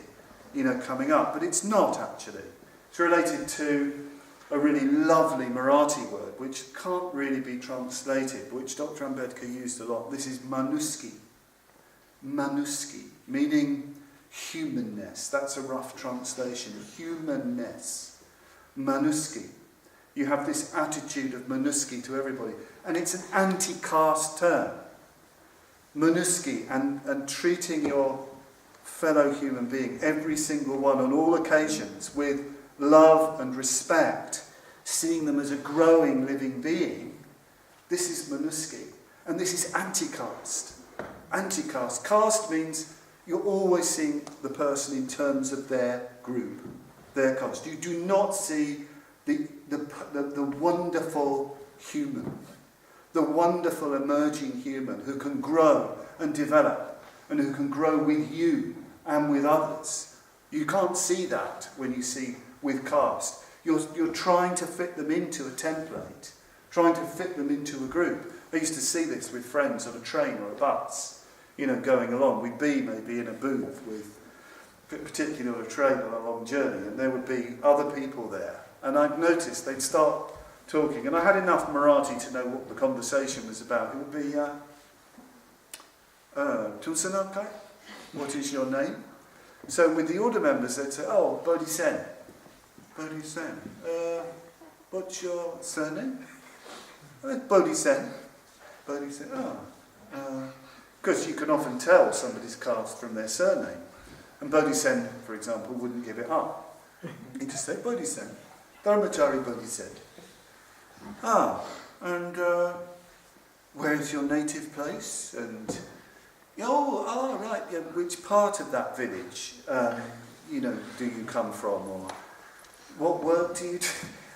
S1: coming up. But it's not, actually. It's related to a really lovely Marathi word, which can't really be translated, but which Dr. Ambedkar used a lot. This is manuski. Manuski, meaning humanness. That's a rough translation. Humanness. Manuski. You have this attitude of manuski to everybody. And it's an anti-caste term. Manuski, and treating your fellow human being, every single one on all occasions, with love and respect seeing them as a growing living being, this is Manuski. And this is anti-caste. Anti-caste. Caste means you're always seeing the person in terms of their group, their caste. You do not see the wonderful human, the wonderful emerging human who can grow and develop and who can grow with you and with others. You can't see that when you see with caste. You're trying to fit them into a template, trying to fit them into a group. I used to see this with friends on a train or a bus, going along. We'd be maybe in a booth with, particularly on a train on a long journey, and there would be other people there. And I'd noticed they'd start talking, and I had enough Marathi to know what the conversation was about. It would be, Tulsanakai, what is your name? So with the order members, they'd say, oh, Bodhisen. Bodhisen. What's your surname? Bodhisen. Bodhisen. Because you can often tell somebody's caste from their surname. And Bodhisen, for example, wouldn't give it up. He'd just say, Bodhisen. Dharmachari Bodhisen. And where is your native place? And, right, yeah, which part of that village, do you come from? Or what work do you do?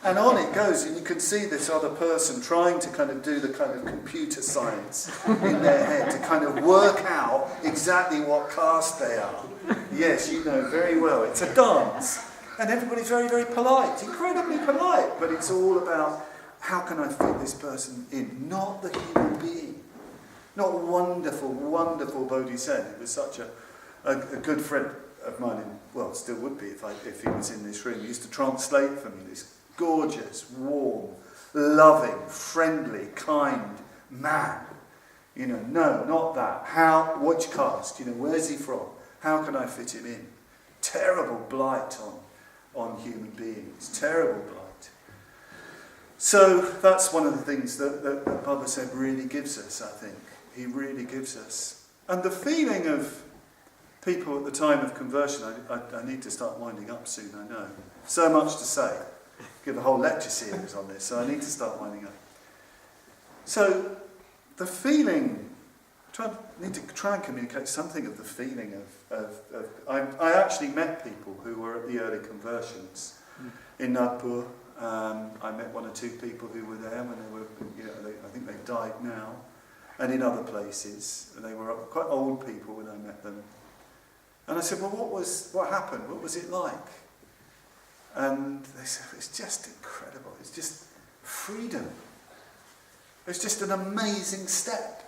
S1: And on it goes, and you can see this other person trying to kind of do the kind of computer science in their head to kind of work out exactly what caste they are. Yes, you know very well. It's a dance. And everybody's very, very polite, incredibly polite. But it's all about, how can I fit this person in? Not the human being. Not wonderful, wonderful Bodhisattva. It was such a good friend of mine, still would be if he was in this room. He used to translate for me this gorgeous, warm, loving, friendly, kind man. No, not that. Which caste? Where's he from? How can I fit him in? Terrible blight on human beings. Terrible blight. So that's one of the things that Babasaheb really gives us, I think. He really gives us. And the feeling of people at the time of conversion, I need to start winding up soon, I know. So much to say. Give a whole lecture series on this, so I need to start winding up. So, the feeling, I need to try and communicate something of the feeling of I actually met people who were at the early conversions in Nagpur. I met one or two people who were there when they were, I think they've died now, and in other places. And they were quite old people when I met them. And I said, well, what happened? What was it like? And they said, it's just incredible. It's just freedom. It's just an amazing step.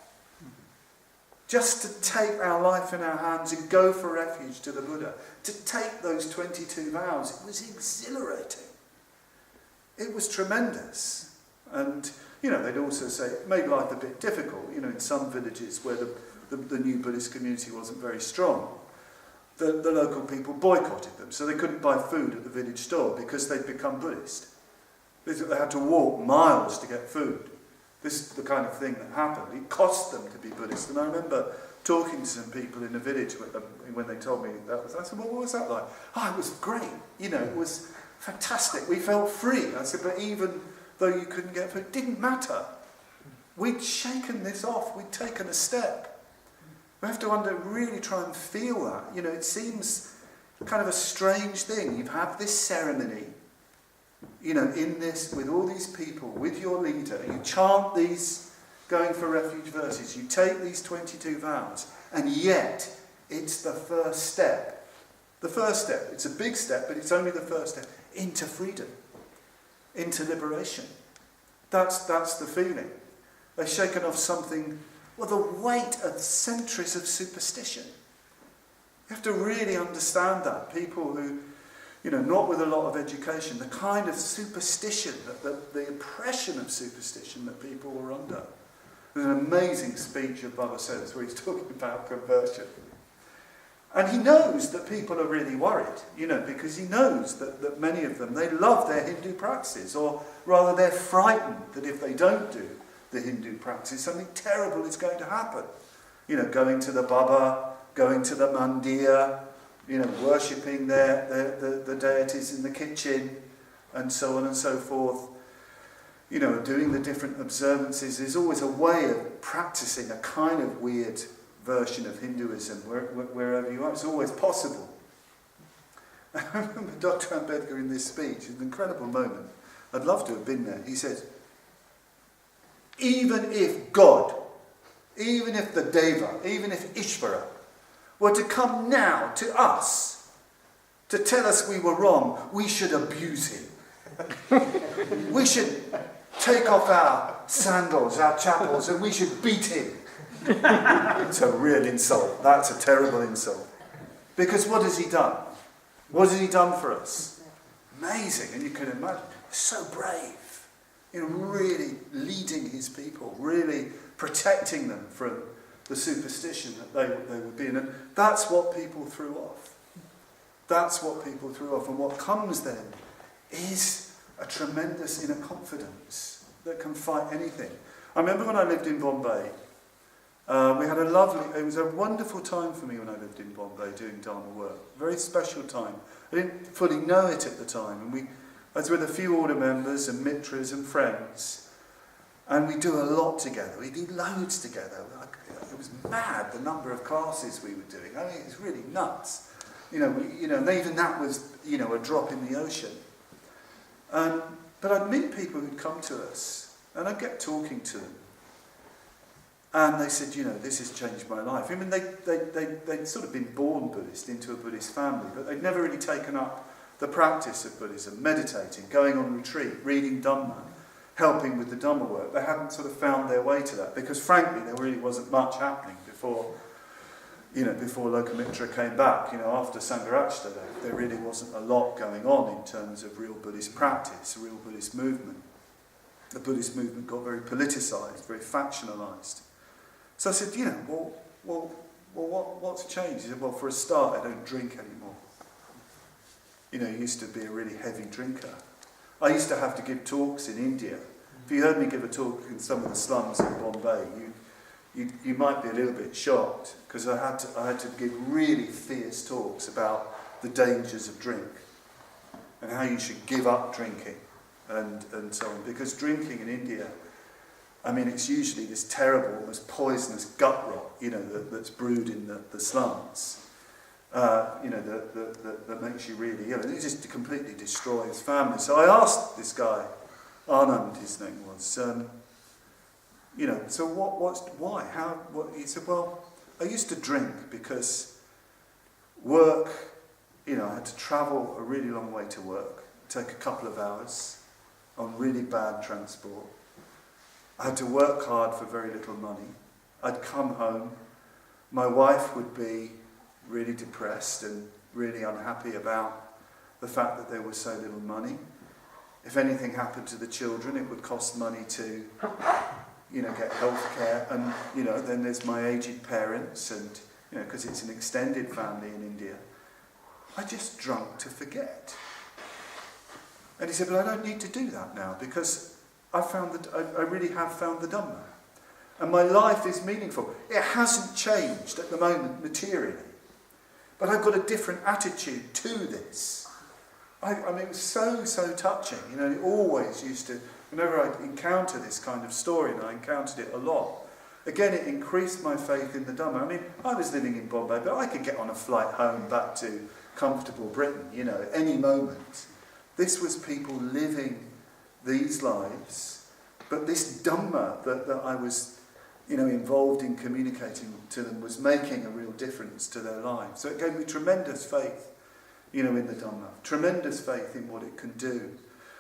S1: Just to take our life in our hands and go for refuge to the Buddha. To take those 22 vows. It was exhilarating. It was tremendous. And, they'd also say it made life a bit difficult. In some villages where the new Buddhist community wasn't very strong. The local people boycotted them, so they couldn't buy food at the village store because they'd become Buddhist. They had to walk miles to get food. This is the kind of thing that happened. It cost them to be Buddhist. And I remember talking to some people in the village when they told me that. I said, well, what was that like? Oh, it was great. It was fantastic. We felt free. I said, but even though you couldn't get food, it didn't matter. We'd shaken this off. We'd taken a step. We have to really try and feel that. It seems kind of a strange thing. You have this ceremony, in this, with all these people, with your leader. You chant these going for refuge verses. You take these 22 vows. And yet, it's the first step. The first step. It's a big step, but it's only the first step into freedom, into liberation. That's the feeling. They've shaken off something. Well, the weight of centuries of superstition. You have to really understand that. People who, not with a lot of education, the kind of superstition, the oppression of superstition that people were under. There's an amazing speech of Babasaheb's where he's talking about conversion. And he knows that people are really worried, because he knows that many of them, they love their Hindu practices, or rather they're frightened that if they don't do the Hindu practice, something terrible is going to happen. Going to the Baba, going to the Mandir, worshipping the deities in the kitchen, and so on and so forth, you know, doing the different observances is always a way of practicing a kind of weird version of Hinduism wherever you are. It's always possible. I remember Dr. Ambedkar in this speech, an incredible moment. I'd love to have been there. He said, even if God, even if the Deva, even if Ishvara were to come now to us to tell us we were wrong, we should abuse him. We should take off our sandals, our chapels, and we should beat him. It's a real insult. That's a terrible insult. Because what has he done? What has he done for us? Amazing. And you can imagine, so brave. You know, really leading his people, really protecting them from the superstition that they would be in. And that's what people threw off. That's what people threw off. And what comes then is a tremendous inner confidence that can fight anything. I remember when I lived in Bombay, it was a wonderful time for me when I lived in Bombay doing Dharma work. Very special time. I didn't fully know it at the time. And I was with a few order members and mitras and friends. And we do a lot together. We do loads together. It was mad, the number of classes we were doing. I mean, it's really nuts. And even that was, a drop in the ocean. But I'd meet people who'd come to us, and I'd get talking to them. And they said, this has changed my life. I mean, they'd sort of been born Buddhist into a Buddhist family, but they'd never really taken up the practice of Buddhism, meditating, going on retreat, reading Dhamma, helping with the Dhamma work. They hadn't sort of found their way to that, because frankly, there really wasn't much happening before Lokamitra came back. After Sangharajta, there really wasn't a lot going on in terms of real Buddhist practice, real Buddhist movement. The Buddhist movement got very politicized, very factionalized. So I said, what's changed? He said, well, for a start, I don't drink anymore. I used to be a really heavy drinker. I used to have to give talks in India. If you heard me give a talk in some of the slums in Bombay, you might be a little bit shocked, because I had to give really fierce talks about the dangers of drink and how you should give up drinking and so on. Because drinking in India, I mean, it's usually this terrible, almost poisonous gut rot, that's brewed in the slums, that makes you really ill. And it just completely destroys families. So I asked this guy, Anand, his name was, so why? He said, well, I used to drink because work, I had to travel a really long way to work, take a couple of hours on really bad transport. I had to work hard for very little money. I'd come home, my wife would be really depressed and really unhappy about the fact that there was so little money. If anything happened to the children, it would cost money to get health care, and then there's my aged parents, and because it's an extended family in India. I just drunk to forget. And he said, but I don't need to do that now, because I really have found the Dhamma, and my life is meaningful. It hasn't changed at the moment materially, but I've got a different attitude to this. I mean, it was so touching. It always used to. Whenever I encounter this kind of story, and I encountered it a lot, again, it increased my faith in the Dhamma. I mean, I was living in Bombay, but I could get on a flight home back to comfortable Britain, at any moment. This was people living these lives, but this Dhamma that I was, involved in communicating to them was making a real difference to their lives. So it gave me tremendous faith, in the Dhamma, tremendous faith in what it can do.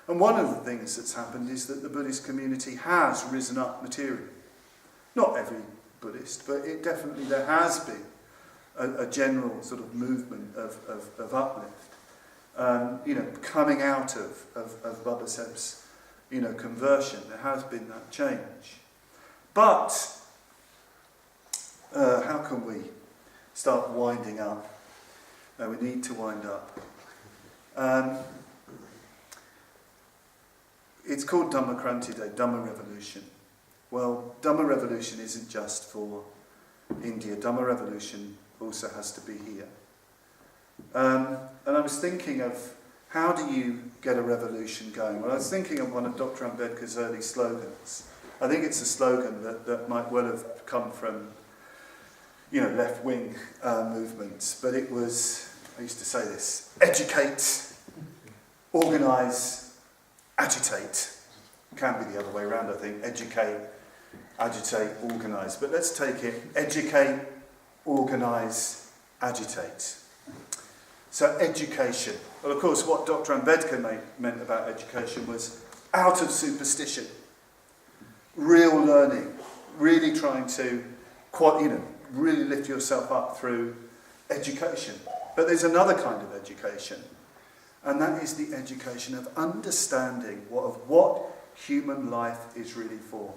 S1: And one of the things that's happened is that the Buddhist community has risen up materially. Not every Buddhist, but there has been a general sort of movement of uplift. Coming out of Babasaheb's, conversion, there has been that change. But how can we start winding up? We need to wind up. It's called Dhamma Kranti Day, Dhamma Revolution. Well, Dhamma Revolution isn't just for India. Dhamma Revolution also has to be here. And I was thinking of how do you get a revolution going? Well, I was thinking of one of Dr. Ambedkar's early slogans. I think it's a slogan that might well have come from, left-wing movements, but it was, I used to say this, educate, organise, agitate. It can be the other way around, I think. Educate, agitate, organise. But let's take it, educate, organise, agitate. So education. Well, of course, what Dr. Ambedkar meant about education was out of superstition, real learning, really trying to, really lift yourself up through education. But there's another kind of education, and that is the education of understanding what human life is really for.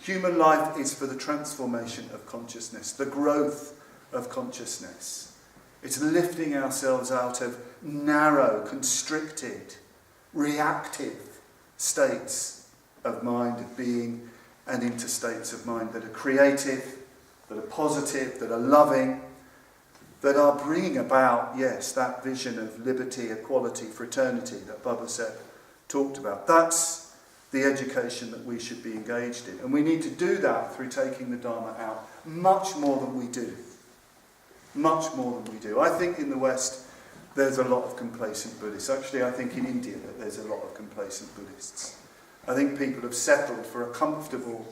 S1: Human life is for the transformation of consciousness, the growth of consciousness. It's lifting ourselves out of narrow, constricted, reactive states of mind, of being, and into states of mind that are creative, that are positive, that are loving, that are bringing about, yes, that vision of liberty, equality, fraternity that Babasaheb talked about. That's the education that we should be engaged in. And we need to do that through taking the Dharma out much more than we do. Much more than we do. I think in the West there's a lot of complacent Buddhists. Actually, I think in India that there's a lot of complacent Buddhists. I think people have settled for a comfortable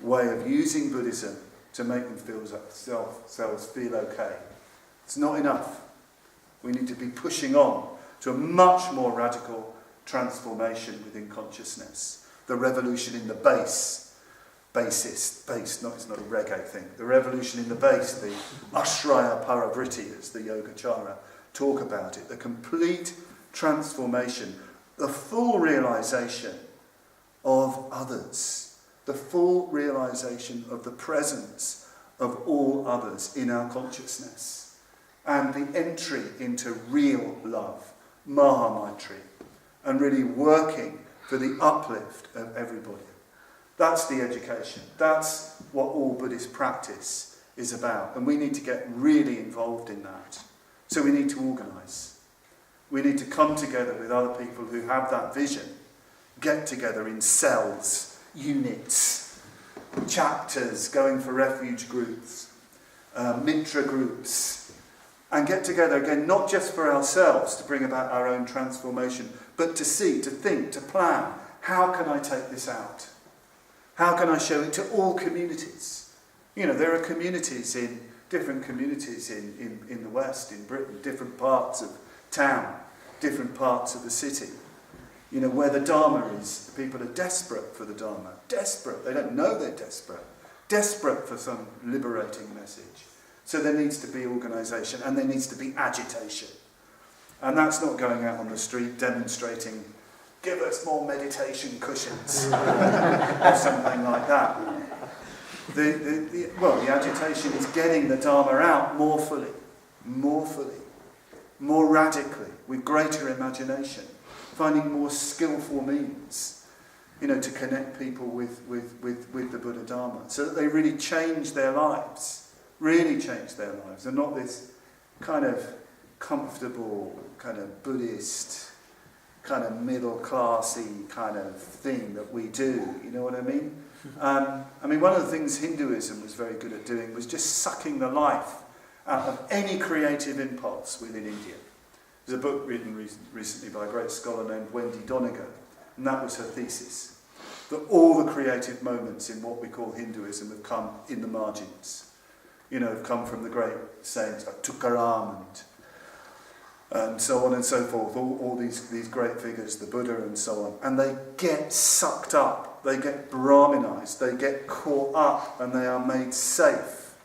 S1: way of using Buddhism to make themselves feel okay. It's not enough. We need to be pushing on to a much more radical transformation within consciousness. The revolution in the base, it's not a reggae thing. The revolution in the base, the Ashraya Paravritti, as the Yogacara talk about it, the complete transformation, the full realization of others, the full realization of the presence of all others in our consciousness, and the entry into real love, Mahamaitri, and really working for the uplift of everybody. That's the education. That's what all Buddhist practice is about. And we need to get really involved in that. So we need to organise. We need to come together with other people who have that vision, get together in cells, units, chapters, going for refuge groups, mitra groups, and get together again, not just for ourselves to bring about our own transformation, but to see, to think, to plan, how can I take this out? How can I show it to all communities? There are communities different communities in the West, in Britain, different parts of town, different parts of the city. Where the Dharma is, people are desperate for the Dharma. Desperate. They don't know they're desperate. Desperate for some liberating message. So there needs to be organisation and there needs to be agitation. And that's not going out on the street demonstrating, give us more meditation cushions, or something like that. The agitation is getting the Dharma out more fully, more radically, with greater imagination, finding more skillful means, to connect people with the Buddha Dharma, so that they really change their lives, and not this kind of comfortable, kind of Buddhist, kind of middle-classy kind of thing that we do, you know what I mean? One of the things Hinduism was very good at doing was just sucking the life out of any creative impulse within India. There's a book written recently by a great scholar named Wendy Donegan, and that was her thesis, that all the creative moments in what we call Hinduism have come in the margins. Have come from the great saints like Tukaram and so on and so forth, all these great figures, the Buddha and so on, and they get sucked up, they get Brahminized, they get caught up, and they are made safe.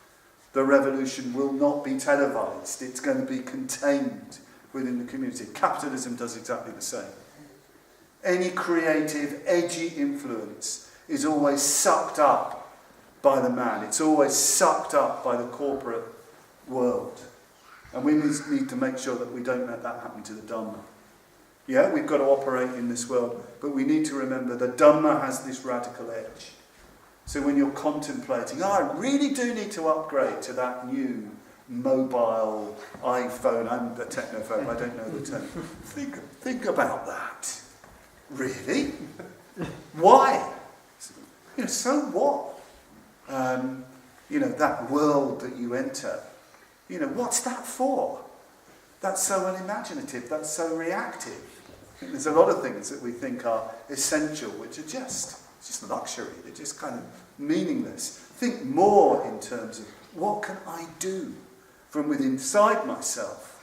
S1: The revolution will not be televised, it's going to be contained within the community. Capitalism does exactly the same. Any creative, edgy influence is always sucked up by the man, it's always sucked up by the corporate world. And we need to make sure that we don't let that happen to the Dhamma. Yeah, we've got to operate in this world, but we need to remember the Dhamma has this radical edge. So when you're contemplating, I really do need to upgrade to that new mobile iPhone. I'm a technophobe, I don't know the term. Think about that. Really? Why? So what? That world that you enter, what's that for? That's so unimaginative, that's so reactive. There's a lot of things that we think are essential, which are just luxury. They're just kind of meaningless. Think more in terms of what can I do from within inside myself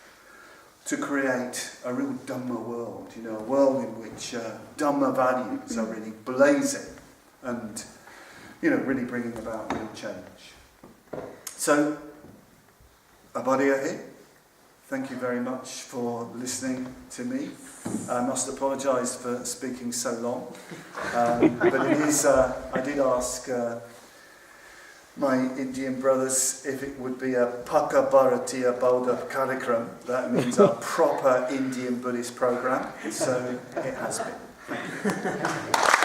S1: to create a real Dhamma world, a world in which Dhamma values are really blazing and, really bringing about real change. So, Abadiyahit, thank you very much for listening to me. I must apologise for speaking so long, but it is. I did ask my Indian brothers if it would be a Paka Bharatiya Baudha Karikram. That means a proper Indian Buddhist program. So it has been. Thank you.